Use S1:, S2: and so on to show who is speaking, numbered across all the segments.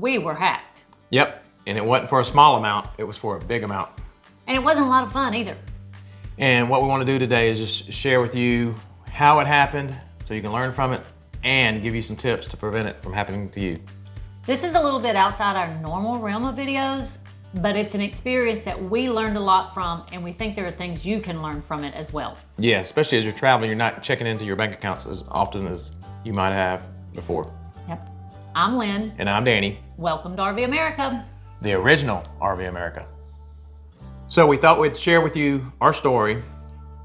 S1: we were hacked.
S2: Yep, and it wasn't for a small amount, it was for a big amount.
S1: And it wasn't a lot of fun either.
S2: And what we want to do today is just share with you how it happened so you can learn from it and give you some tips to prevent it from happening to you.
S1: This is a little bit outside our normal realm of videos, but it's an experience that we learned a lot from, and we think there are things you can learn from it as well.
S2: Yeah, especially as you're traveling, you're not checking into your bank accounts as often as you might have before.
S1: Yep. I'm Lynn.
S2: And I'm Danny.
S1: Welcome to RV America.
S2: The original RV America. So we thought we'd share with you our story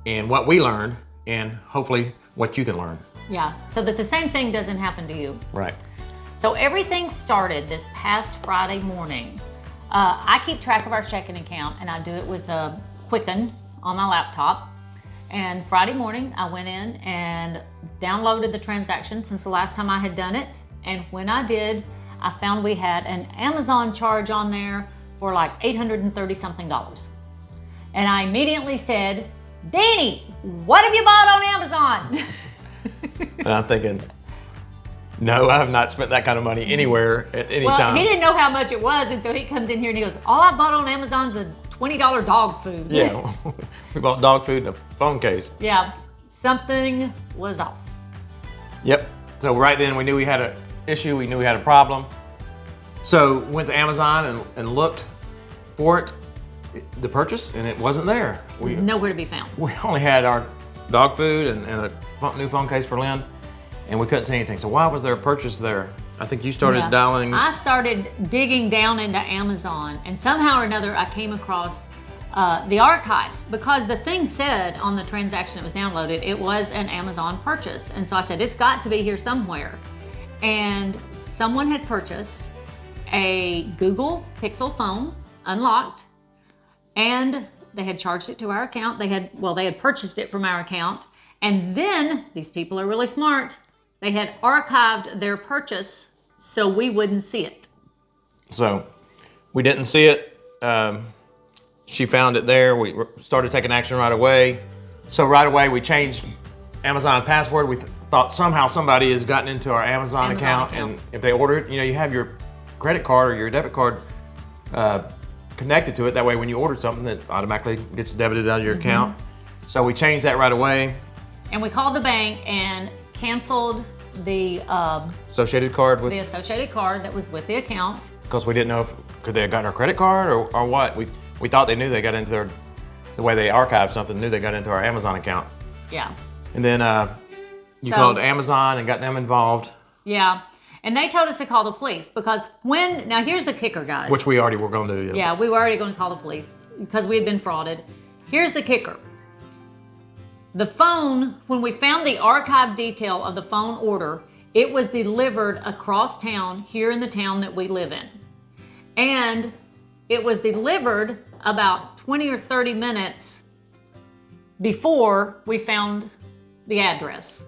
S2: and what we learned, and hopefully what you can learn.
S1: Yeah, so that the same thing doesn't happen to you.
S2: Right.
S1: So everything started this past Friday morning. I keep track of our checking account, and I do it with a Quicken on my laptop. And Friday morning, I went in and downloaded the transaction since the last time I had done it. And when I did, I found we had an Amazon charge on there for like $830 something. And I immediately said, Danny, what have you bought on Amazon?
S2: And I'm thinking, no, I have not spent that kind of money anywhere at any
S1: well,
S2: time.
S1: He didn't know how much it was, and so he comes in here and he goes, all I bought on Amazon's a $20 dog food.
S2: Yeah, we bought dog food and a phone case.
S1: Yeah, something was off.
S2: Yep, so right then we knew we had an issue, we knew we had a problem. So went to Amazon and looked for it, the purchase, and it wasn't there.
S1: It was nowhere to be found.
S2: We only had our dog food and a new phone case for Lynn, and we couldn't see anything. So why was there a purchase there? I think you started dialing.
S1: I started digging down into Amazon, and somehow or another I came across the archives, because the thing said on the transaction that was downloaded, it was an Amazon purchase. And so I said, it's got to be here somewhere. And someone had purchased a Google Pexel phone, unlocked, and they had charged it to our account. They had purchased it from our account. And then, these people are really smart, they had archived their purchase so we wouldn't see it.
S2: So we didn't see it. She found it there. We started taking action right away. So right away we changed Amazon password. We thought somehow somebody has gotten into our Amazon account, and if they order it, you have your credit card or your debit card connected to it. That way when you order something, it automatically gets debited out of your account. So we changed that right away. And
S1: we called the bank and canceled the
S2: associated card
S1: that was with the account.
S2: Because we didn't know if could they have gotten our credit card or what. We thought they knew they got into the way they archived something, knew they got into our Amazon account.
S1: Yeah.
S2: And then you called Amazon and got them involved.
S1: Yeah. And they told us to call the police because now here's the kicker, guys.
S2: Which we already were going to do.
S1: Yeah, we were already going to call the police because we had been frauded. Here's the kicker. The phone, when we found the archive detail of the phone order, it was delivered across town here in the town that we live in. And it was delivered about 20 or 30 minutes before we found the address.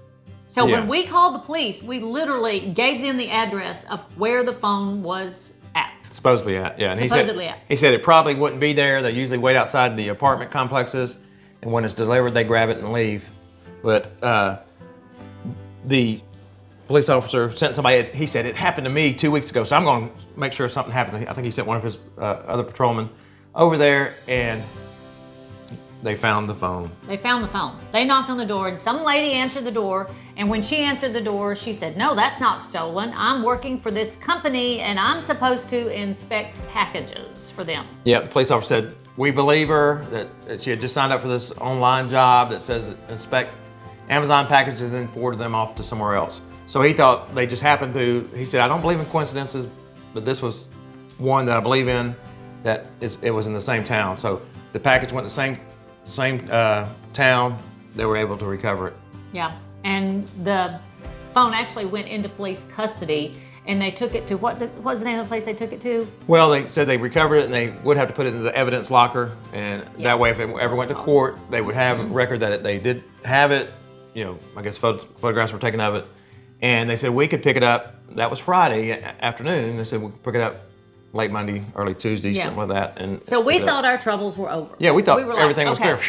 S1: So when we called the police, we literally gave them the address of where the phone was at.
S2: Supposedly at, yeah. And
S1: supposedly
S2: he said it probably wouldn't be there. They usually wait outside the apartment complexes, and when it's delivered, they grab it and leave. But the police officer sent somebody, he said, it happened to me 2 weeks ago, so I'm going to make sure something happens. I think he sent one of his other patrolmen over there, and they found the phone. They found the phone.
S1: They knocked on the door, and some lady answered the door, and when she answered the door, she said, no, that's not stolen. I'm working for this company, and I'm supposed to inspect packages for them.
S2: Yeah, the police officer said, we believe her, that she had just signed up for this online job that says inspect Amazon packages and then forwarded them off to somewhere else. So he thought they just happened to, he said, I don't believe in coincidences, but this was one that I believe in, that it was in the same town. So the package went to the same town, they were able to recover it.
S1: Yeah, and the phone actually went into police custody, and they took it to, what was the name of the place they took it to?
S2: Well, they said they recovered it, and they would have to put it in the evidence locker, and that way if it ever went to court, they would have a record that they did have it. I guess photographs were taken of it. And they said we could pick it up. That was Friday afternoon. They said we could pick it up late Monday, early Tuesday, something like that. And
S1: so we thought our troubles were over.
S2: Yeah, we thought everything was clear.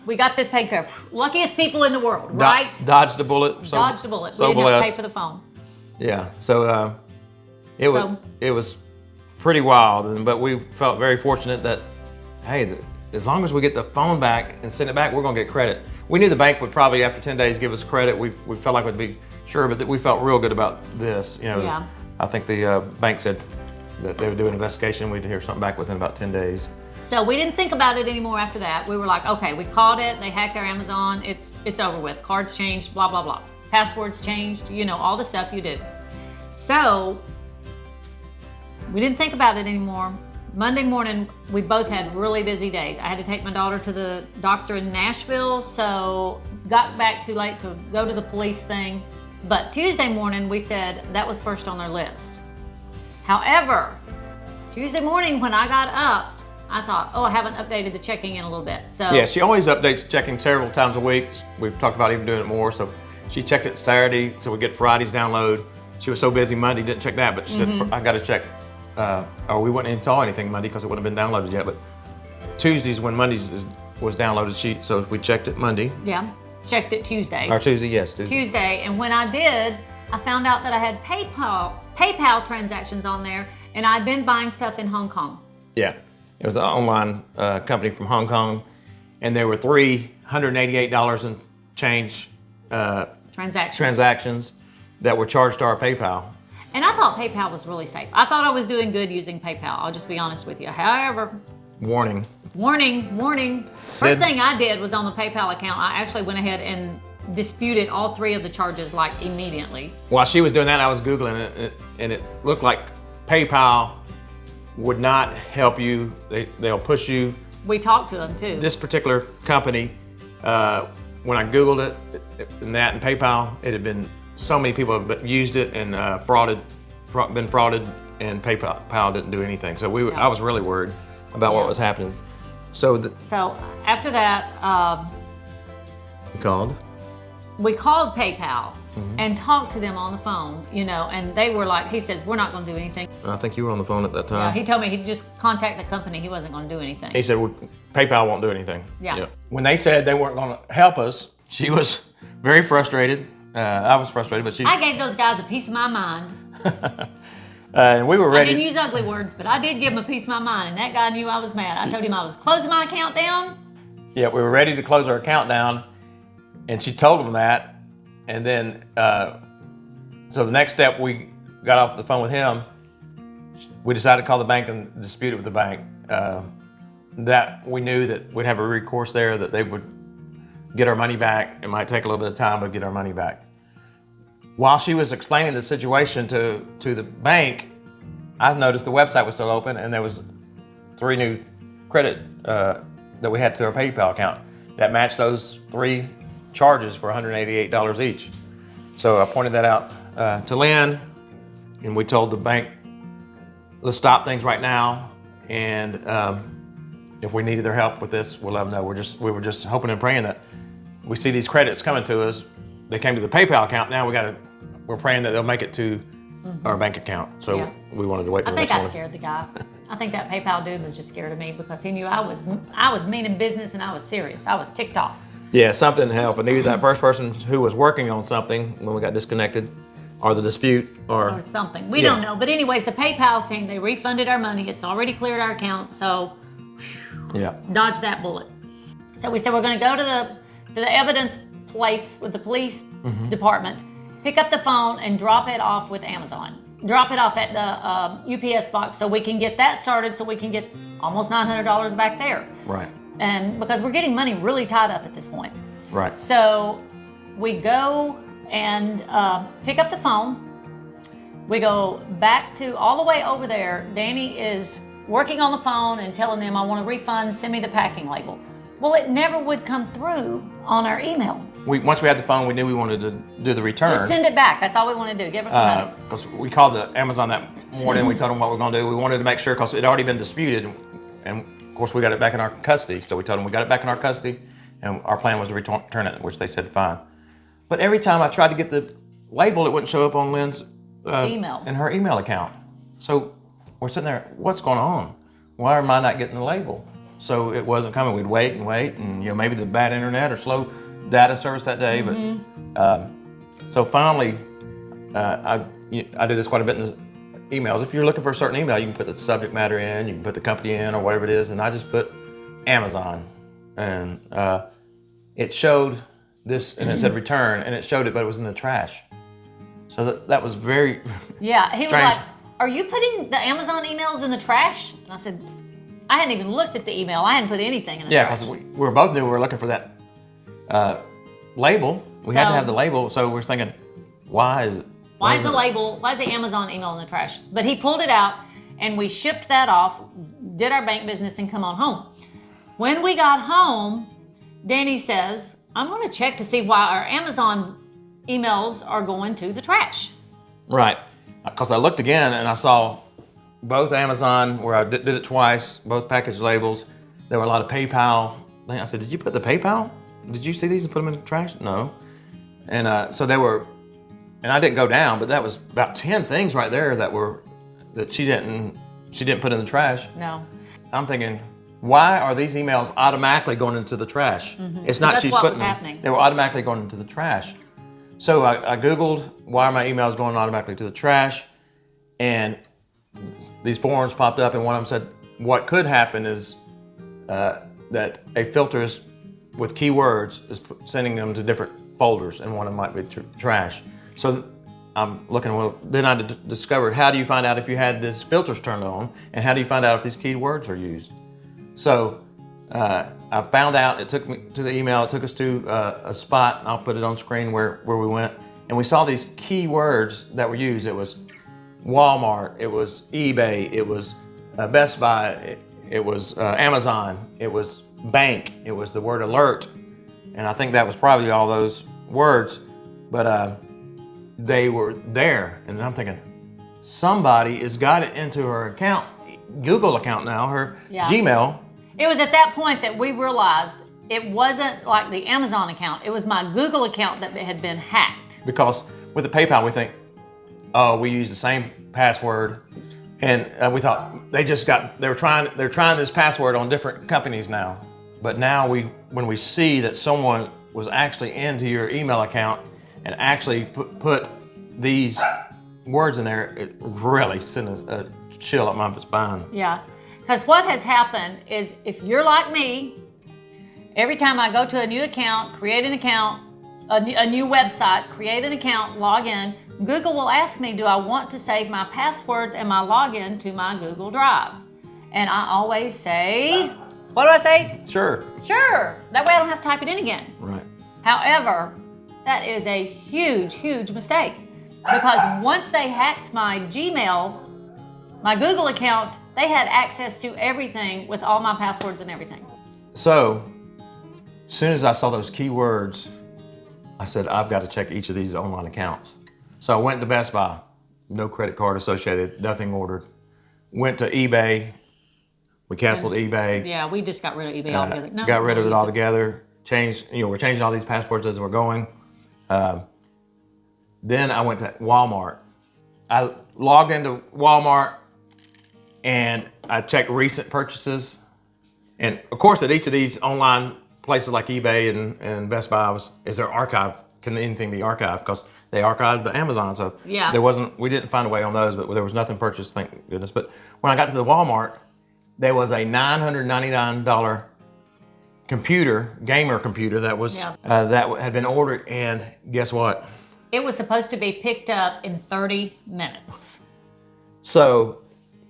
S1: We got this taken care of. Luckiest people in the world, right?
S2: Dodged a bullet.
S1: Dodged a bullet. We didn't have to pay for the phone.
S2: Yeah. So it was pretty wild. But we felt very fortunate that, hey, as long as we get the phone back and send it back, we're gonna get credit. We knew the bank would probably after 10 days give us credit. We felt like we'd be sure, but we felt real good about this. You know,
S1: Yeah.
S2: I think the bank said that they would do an investigation. We'd hear something back within about 10 days.
S1: So we didn't think about it anymore after that. We were like, okay, we caught it. They hacked our Amazon. It's over with. Cards changed, blah, blah, blah. Passwords changed, you know, all the stuff you do. So we didn't think about it anymore. Monday morning, we both had really busy days. I had to take my daughter to the doctor in Nashville, so got back too late to go to the police thing. But Tuesday morning, we said that was first on their list. However, Tuesday morning when I got up, I thought, oh, I haven't updated the checking in a little bit. So
S2: yeah, she always updates checking several times a week. We've talked about even doing it more. So she checked it Saturday, so we get Friday's download. She was so busy Monday, didn't check that, but she said, I got to check. Or we wouldn't even saw anything Monday because it wouldn't have been downloaded yet. But Tuesdays when Mondays was downloaded, so we checked it Monday.
S1: Yeah, checked it Tuesday.
S2: Or Tuesday, yes.
S1: Tuesday, and when I did, I found out that I had PayPal transactions on there, and I'd been buying stuff in Hong Kong.
S2: Yeah, it was an online company from Hong Kong, and there were $388 and change transactions that were charged to our PayPal.
S1: And I thought PayPal was really safe. I thought I was doing good using PayPal. I'll just be honest with you. However,
S2: warning.
S1: First thing I did was on the PayPal account, I actually went ahead and disputed all 3 of the charges like immediately.
S2: While she was doing that, I was Googling it, and it looked like PayPal would not help you. They'll push you.
S1: We talked to them too.
S2: This particular company, when I Googled it, and PayPal, it had been, so many people have used it and been frauded, and PayPal didn't do anything. So I was really worried about what was happening. So
S1: after that, we called PayPal and talked to them on the phone, you know, and they were like, he says, we're not going to do anything.
S2: I think you were on the phone at that time.
S1: Yeah, he told me he'd just contact the company. He wasn't going to do anything.
S2: He said, well, PayPal won't do anything.
S1: Yeah.
S2: When they said they weren't going to help us, she was very frustrated. I was frustrated, but
S1: I gave those guys a piece of my mind.
S2: And we were ready.
S1: I didn't use ugly words, but I did give him a piece of my mind, and that guy knew I was mad. I told him I was closing my account down.
S2: Yeah, we were ready to close our account down, and she told him that. And then, so the next step, we got off the phone with him. We decided to call the bank and dispute it with the bank. That we knew that we'd have a recourse there, that they would get our money back. It might take a little bit of time, but get our money back. While she was explaining the situation to the bank, I noticed the website was still open, and there was 3 new credit that we had to our PayPal account that matched those 3 charges for $188 each. So I pointed that out to Lynn, and we told the bank, let's stop things right now, and if we needed their help with this, we'll let them know. We were just hoping and praying that we see these credits coming to us. They came to the PayPal account. Now we're praying that they'll make it to our bank account. So we wanted to wait.
S1: I think I scared the guy. I think that PayPal dude was just scared of me because he knew I was meaning business and I was serious. I was ticked off.
S2: Yeah, something helped. I knew that first person who was working on something when we got disconnected, or the dispute, or
S1: something. We don't know. But anyways, the PayPal came. They refunded our money. It's already cleared our account. So dodge that bullet. So we said we're going to go to the evidence place with the police department, pick up the phone and drop it off with Amazon. Drop it off at the UPS box so we can get that started, so we can get almost $900 back there.
S2: Right.
S1: And because we're getting money really tied up at this point.
S2: Right.
S1: So we go and pick up the phone. We go back to all the way over there. Danny is working on the phone and telling them, I want a refund, send me the packing label. Well, it never would come through on our email.
S2: Once we had the phone, we knew we wanted to do the return.
S1: Just send it back. That's all we want to do. Give us some money.
S2: Because we called the Amazon that morning. We told them what we're going to do. We wanted to make sure, because it had already been disputed, and of course we got it back in our custody. So we told them we got it back in our custody, and our plan was to return it, which they said fine. But every time I tried to get the label, it wouldn't show up on Lynn's
S1: email
S2: in her email account. So we're sitting there, what's going on? Why am I not getting the label? So it wasn't coming. We'd wait, and maybe the bad internet or slow data service that day. But so finally, I do this quite a bit emails. If you're looking for a certain email, you can put the subject matter in, you can put the company in or whatever it is, and I just put Amazon. And it showed this, and it said return, and it showed it, but it was in the trash. So that was very
S1: Yeah, he
S2: strange.
S1: was like, are you putting the Amazon emails in the trash? And I said, I hadn't even looked at the email. I hadn't put anything in the
S2: Yeah,
S1: trash.
S2: because we were both knew we were looking for that label. We had to have the label, so we're thinking, why is
S1: the Amazon email in the trash? But he pulled it out, and we shipped that off, did our bank business, and come on home. When we got home, Danny says, I'm going to check to see why our Amazon emails are going to the trash.
S2: Right, because I looked again and I saw both Amazon, where I did it twice, both package labels. There were a lot of PayPal. I said, did you put the PayPal? Did you see these and put them in the trash? No. And so they were, and I didn't go down, but that was about 10 things right there that she didn't put in the trash.
S1: No.
S2: I'm thinking, why are these emails automatically going into the trash?
S1: Mm-hmm.
S2: It's not
S1: that's
S2: she's
S1: what
S2: putting
S1: was
S2: them.
S1: happening.
S2: They were automatically going into the trash. So I Googled why are my emails going automatically to the trash, and these forums popped up, and one of them said, what could happen is that a filter is, with keywords is sending them to different folders, and one of them might be trash. So I'm looking, well, then I discovered, how do you find out if you had these filters turned on, and how do you find out if these keywords are used? So I found out, it took me to the email, it took us to a spot, I'll put it on screen where we went, and we saw these keywords that were used. It was Walmart, it was eBay, it was Best Buy, it was Amazon, it was bank, it was the word alert, and I think that was probably all those words, but they were there, and I'm thinking, somebody has got it into her account, Google account now, her Gmail.
S1: It was at that point that we realized it wasn't like the Amazon account, it was my Google account that had been hacked.
S2: Because with the PayPal, we think, oh, we use the same password, and we thought they're trying this password on different companies now. But now when we see that someone was actually into your email account and actually put these words in there, it really sent a chill up my spine.
S1: Yeah, because what has happened is, if you're like me, every time I go to a new account, create an account, a new website, create an account, log in, Google will ask me, do I want to save my passwords and my login to my Google Drive? And I always say, what do I say?
S2: Sure.
S1: Sure. That way I don't have to type it in again.
S2: Right.
S1: However, that is a huge, huge mistake, because once they hacked my Gmail, my Google account, they had access to everything with all my passwords and everything.
S2: So, as soon as I saw those keywords, I said, I've got to check each of these online accounts. So I went to Best Buy, no credit card associated, nothing ordered. Went to eBay, we canceled eBay.
S1: Yeah, we just got rid of eBay altogether. No,
S2: got rid of it altogether. Changed, we're changing all these passwords as we're going. Then I went to Walmart. I logged into Walmart and I checked recent purchases. And of course, at each of these online places like eBay and Best Buy, is there archive? Can anything be archived? Because they archived the Amazon, so
S1: yeah.
S2: we didn't find a way on those, but there was nothing purchased, thank goodness. But when I got to the Walmart, there was a $999 gamer computer that was that had been ordered, and guess what?
S1: It was supposed to be picked up in 30 minutes.
S2: So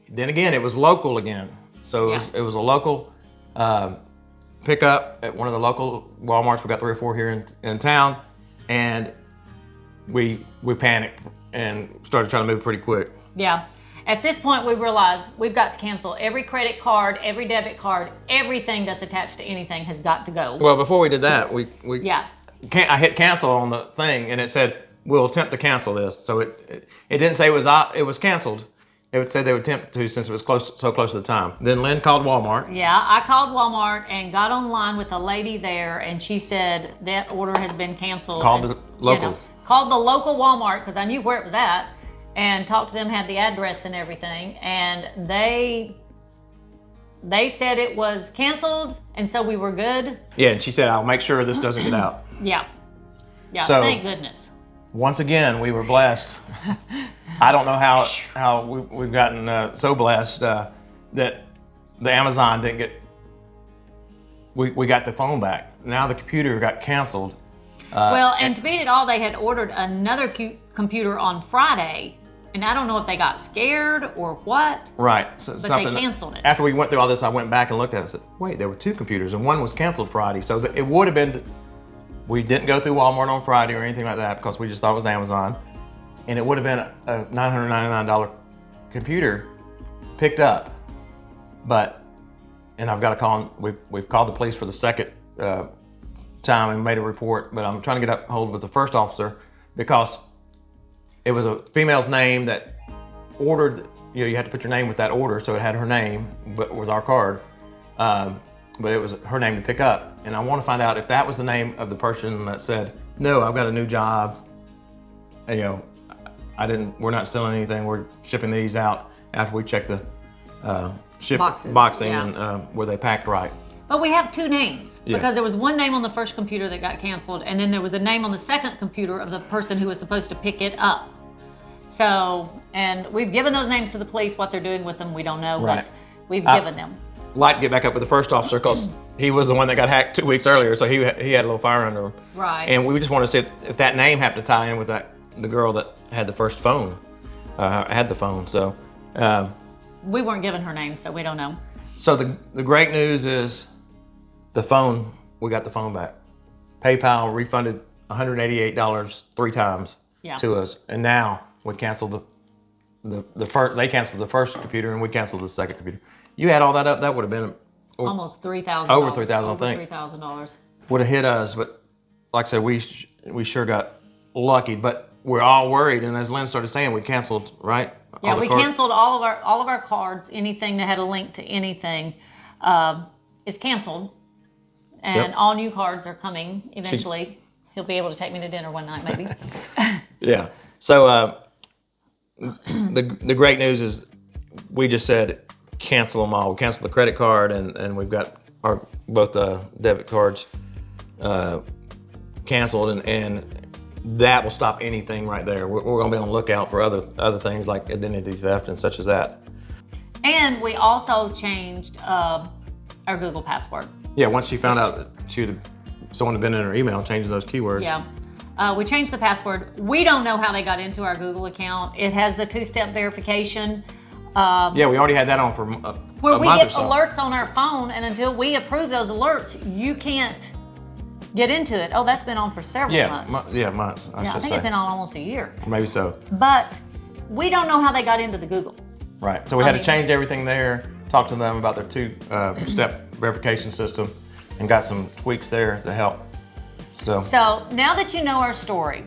S2: then again, it was local again. So it was a local pickup at one of the local Walmarts. We got 3 or 4 here in town, and we panicked and started trying to move pretty quick.
S1: Yeah. At this point, we realized we've got to cancel every credit card, every debit card, everything that's attached to anything has got to go.
S2: Well, before we did that, I hit cancel on the thing, and it said, we'll attempt to cancel this. So it didn't say it was canceled. It would say they would attempt to, since it was so close to the time. Then Lynn called Walmart.
S1: Yeah, I called Walmart and got online with a lady there, and she said that order has been canceled.
S2: Called the local.
S1: Called the local Walmart, because I knew where it was at, and talked to them, had the address and everything, and they said it was canceled, and so we were good.
S2: Yeah, and she said, I'll make sure this doesn't get out.
S1: Yeah,
S2: So,
S1: thank goodness.
S2: once again, we were blessed. I don't know how we've gotten so blessed that the Amazon didn't get, we got the phone back. Now the computer got canceled.
S1: Well, and to beat it all, they had ordered another computer on Friday, and I don't know if they got scared or what.
S2: Right.
S1: But they canceled it.
S2: After we went through all this, I went back and looked at it and said, wait, there were 2 computers, and one was canceled Friday. So it would have been, we didn't go through Walmart on Friday or anything like that because we just thought it was Amazon. And it would have been a $999 computer picked up. And I've got to call, we've called the police for the second time and made a report, but I'm trying to get a hold with the first officer because it was a female's name that ordered, you had to put your name with that order, so it had her name, but with our card. But it was her name to pick up. And I want to find out if that was the name of the person that said, no, I've got a new job. And, we're not stealing anything. We're shipping these out after we check the boxing and were they packed right.
S1: But we have 2 names because there was one name on the first computer that got canceled, and then there was a name on the second computer of the person who was supposed to pick it up. So, and we've given those names to the police. What they're doing with them, we don't know, but we've given them.
S2: Like to get back up with the first officer because he was the one that got hacked 2 weeks earlier, so he had a little fire under him.
S1: Right.
S2: And we just wanted to see if that name happened to tie in with the girl that had the first phone, had the phone. So
S1: we weren't given her name, so we don't know.
S2: So the great news is we got the phone back. PayPal refunded $188 3 times to us, and now we canceled they canceled the first computer and we canceled the second computer. You add all that up, that would have been
S1: almost $3,000.
S2: Over $3,000, I think.
S1: $3,000
S2: would have hit us, but like I said, we sure got lucky. But we're all worried, and as Lynn started saying, we canceled, right?
S1: Yeah, we canceled all of our cards. Anything that had a link to anything is canceled, and all new cards are coming eventually. He'll be able to take me to dinner one night, maybe.
S2: Yeah. So the great news is we just said cancel them all. We canceled the credit card, and we've got our both debit cards canceled, and that will stop anything right there. We're going to be on the lookout for other things like identity theft and such as that.
S1: And we also changed our Google password.
S2: Yeah, once she found out that someone had been in her email changing those keywords.
S1: Yeah. We changed the password. We don't know how they got into our Google account. It has the 2-step verification.
S2: Yeah, we already had that on for
S1: where
S2: a
S1: we
S2: month
S1: get
S2: or so.
S1: Alerts on our phone, and until we approve those alerts, you can't get into it. Oh, that's been on for several months.
S2: Months.
S1: I think it's been on almost a year.
S2: Maybe so.
S1: But we don't know how they got into the Google.
S2: Right. So we had to change everything there, talk to them about their 2-step verification system, and got some tweaks there to help. So
S1: now that you know our story,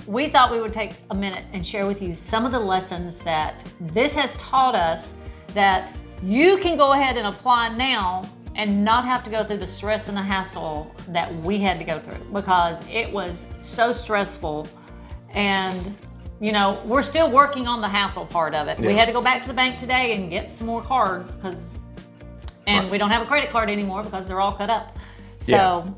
S1: we thought we would take a minute and share with you some of the lessons that this has taught us that you can go ahead and apply now and not have to go through the stress and the hassle that we had to go through, because it was so stressful. And we're still working on the hassle part of it. We had to go back to the bank today and get some more cards we don't have a credit card anymore because they're all cut up. So,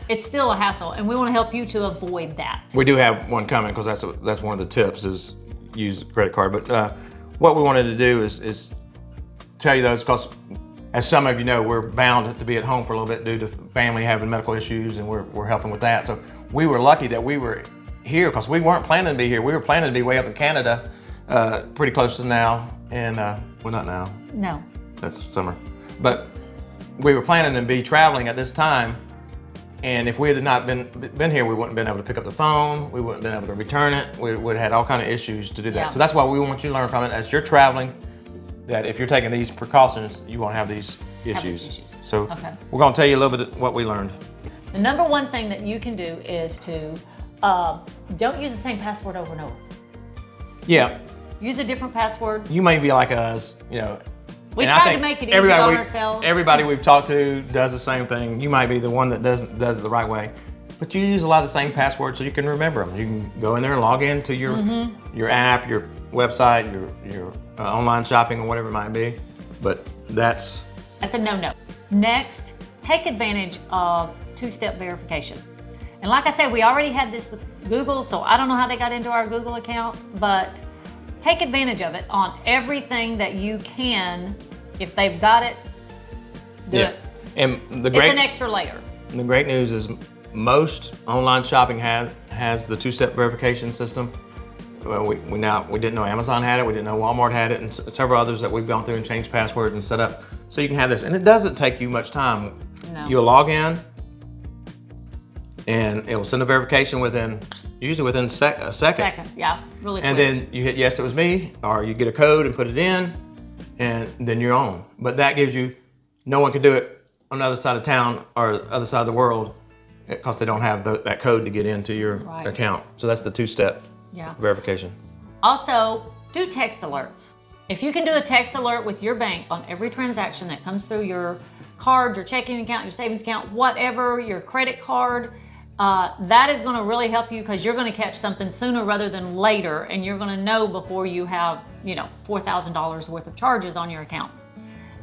S1: it's still a hassle, and we want to help you to avoid that.
S2: We do have one coming because that's one of the tips is use a credit card. But what we wanted to do is tell you those because, as some of you know, we're bound to be at home for a little bit due to family having medical issues, and we're helping with that. So we were lucky that we were here because we weren't planning to be here. We were planning to be way up in Canada, pretty close to now, and well, not now.
S1: No.
S2: That's summer. But we were planning to be traveling at this time, and if we had not been here, we wouldn't have been able to pick up the phone. We wouldn't have been able to return it. We would have had all kind of issues to do that.
S1: Yeah.
S2: So that's why we want you to learn from it as you're traveling, that if you're taking these precautions, you won't have these issues. So we're going to tell you a little bit of what we learned.
S1: The number one thing that you can do is to don't use the same password over and over.
S2: Yeah.
S1: Use a different password.
S2: You may be like us,
S1: We tried to make it easy on ourselves.
S2: Everybody we've talked to does the same thing. You might be the one that does it the right way, but you use a lot of the same passwords so you can remember them. You can go in there and log into your app, your website, your online shopping, or whatever it might be. But that's
S1: a no-no. Next, take advantage of 2-step verification. And And like I said, we already had this with Google, so I don't know how they got into our Google account, but take advantage of it on everything that you can. If they've got it, do it.
S2: And
S1: it's an extra layer.
S2: The great news is most online shopping has the two-step verification system. Well, we didn't know Amazon had it, we didn't know Walmart had it, and several others that we've gone through and changed passwords and set up. So you can have this, and it doesn't take you much time.
S1: No.
S2: You'll log in, and it will send a verification usually within a second.
S1: Seconds, yeah, really quick.
S2: And then you hit yes, it was me, or you get a code and put it in, and then you're on. But that gives you, no one can do it on the other side of town or the other side of the world because they don't have that code to get into your account. So that's the two-step verification.
S1: Also, do text alerts. If you can do a text alert with your bank on every transaction that comes through your card, your checking account, your savings account, whatever, your credit card, that is going to really help you because you're going to catch something sooner rather than later, and you're going to know before you have, $4,000 worth of charges on your account.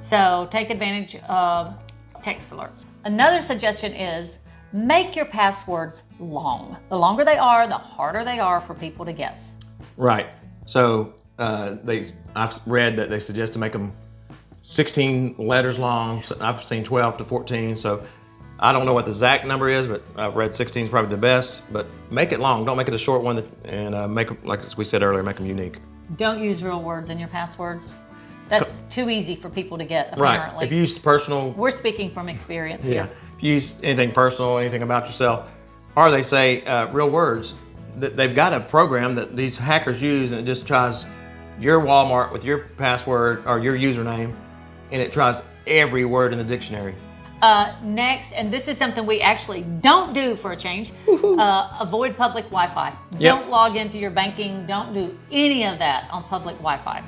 S1: So take advantage of text alerts. Another suggestion is make your passwords long. The longer they are, the harder they are for people to guess.
S2: Right. So I've read that they suggest to make them 16 letters long. So I've seen 12 to 14. So I don't know what the exact number is, but I've read 16 is probably the best. But make it long. Don't make it a short one, and make them, like we said earlier, make them unique.
S1: Don't use real words in your passwords. That's too easy for people to get, apparently.
S2: Right. If you use personal...
S1: We're speaking from experience here.
S2: If you use anything personal, anything about yourself, or they say real words, they've got a program that these hackers use, and it just tries your Walmart with your password or your username, and it tries every word in the dictionary.
S1: Next, and this is something we actually don't do for a change, avoid public Wi-Fi. Don't log into your banking. Don't do any of that on public Wi-Fi.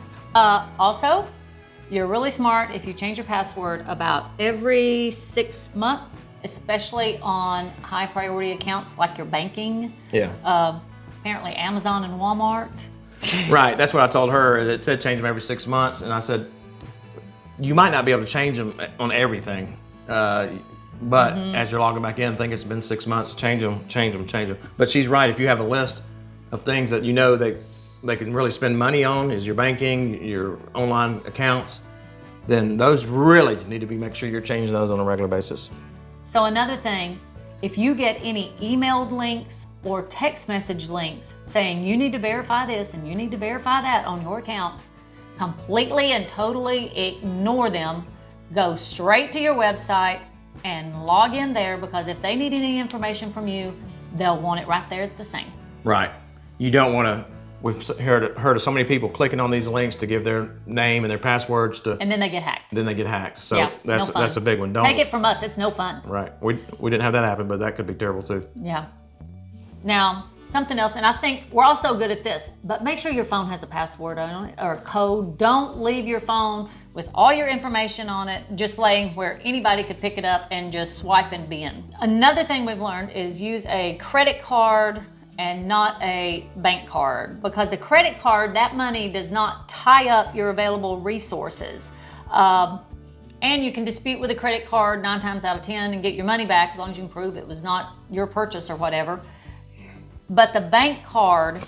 S1: Also, you're really smart if you change your password about every 6 months, especially on high priority accounts like your banking. Apparently Amazon and Walmart.
S2: Right, that's what I told her. It said change them every 6 months, and I said, you might not be able to change them on everything, but as you're logging back in, think it's been 6 months, change them. But she's right, if you have a list of things that they can really spend money on, is your banking, your online accounts, then those really need to make sure you're changing those on a regular basis.
S1: So another thing, if you get any emailed links or text message links saying you need to verify this and you need to verify that on your account, completely and totally ignore them. Go straight to your website and log in there, because if they need any information from you, they'll want it right there at the same. Right.
S2: You don't want to... We've heard of so many people clicking on these links to give their name and their passwords to...
S1: And then they get hacked.
S2: So
S1: yeah,
S2: that's a big one. Don't
S1: take it from us. It's no fun.
S2: Right. We didn't have that happen, but that could be terrible too.
S1: Yeah. Now, something else, and I think we're also good at this, but make sure your phone has a password on it or a code. Don't leave your phone with all your information on it just laying where anybody could pick it up and just swipe and be in. Another thing we've learned is use a credit card and not a bank card, because a credit card, that money does not tie up your available resources. And you can dispute with a credit card 9 times out of 10 and get your money back as long as you can prove it was not your purchase or whatever. But the bank card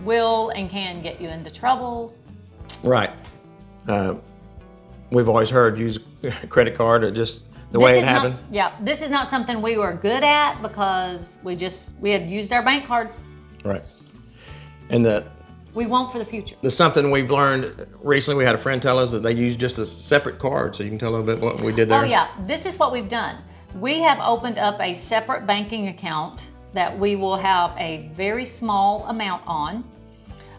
S1: will and can get you into trouble.
S2: Right. We've always heard use a credit card, or just the way it happened.
S1: This is not something we were good at because we had used our bank cards.
S2: Right. And
S1: we won't for the future.
S2: There's something we've learned recently. We had a friend tell us that they use just a separate card. So you can tell a little bit what we did there.
S1: Oh yeah, this is what we've done. We have opened up a separate banking account that we will have a very small amount on,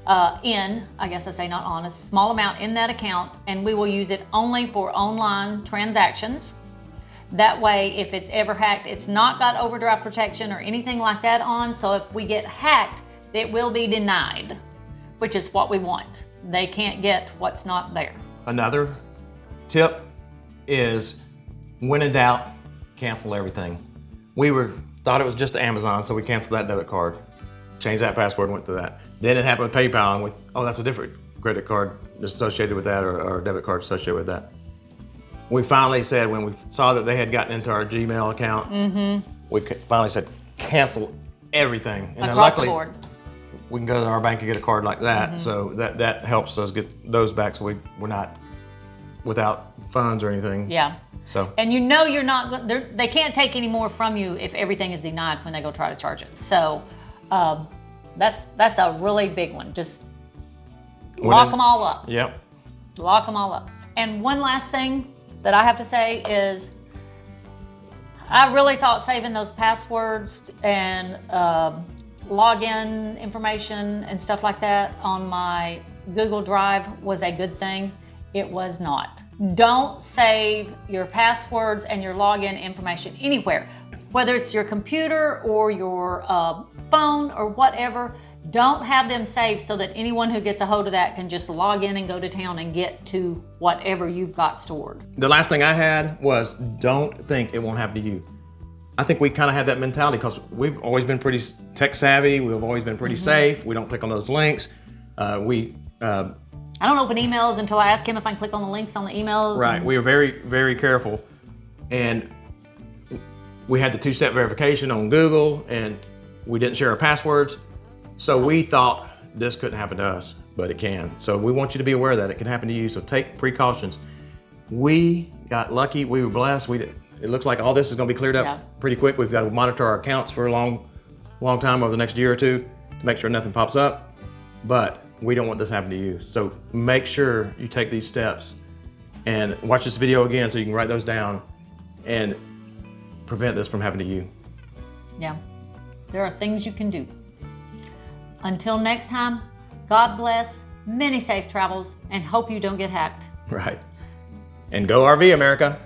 S1: I guess I say not on, a small amount in that account, and we will use it only for online transactions. That way, if it's ever hacked, it's not got overdraft protection or anything like that on, so if we get hacked, it will be denied, which is what we want. They can't get what's not there.
S2: Another tip is, when in doubt, cancel everything. We thought it was just Amazon, so we canceled that debit card, changed that password, and went to that. Then it happened with PayPal, and that's a different credit card associated with that, or a debit card associated with that. We finally said, when we saw that they had gotten into our Gmail account, we finally said, cancel everything. And then
S1: Across the
S2: luckily,
S1: board.
S2: we can go to our bank and get a card like that. So that helps us get those back, so we're not without funds or anything.
S1: Yeah.
S2: So.
S1: And you know you're not, they can't take any more from you if everything is denied when they go try to charge it. So that's a really big one. Just lock them all up.
S2: Yep.
S1: Lock them all up. And one last thing that I have to say is, I really thought saving those passwords and login information and stuff like that on my Google Drive was a good thing. It was not. Don't save your passwords and your login information anywhere, whether it's your computer or your phone or whatever. Don't have them saved so that anyone who gets a hold of that can just log in and go to town and get to whatever you've got stored.
S2: The last thing I had was, don't think it won't happen to you. I think we kind of had that mentality because we've always been pretty tech savvy. We've always been pretty safe. We don't click on those links.
S1: I don't open emails until I ask him if I can click on the links on the emails.
S2: Right, we were very, very careful. And we had the two-step verification on Google, and we didn't share our passwords. So we thought this couldn't happen to us, but it can. So we want you to be aware that it can happen to you, so take precautions. We got lucky, we were blessed. It looks like all this is gonna be cleared up pretty quick. We've got to monitor our accounts for a long time over the next year or two to make sure nothing pops up. But we don't want this to happen to you. So make sure you take these steps and watch this video again so you can write those down and prevent this from happening to you.
S1: Yeah, there are things you can do. Until next time, God bless, many safe travels, and hope you don't get hacked.
S2: Right. And go RV, America.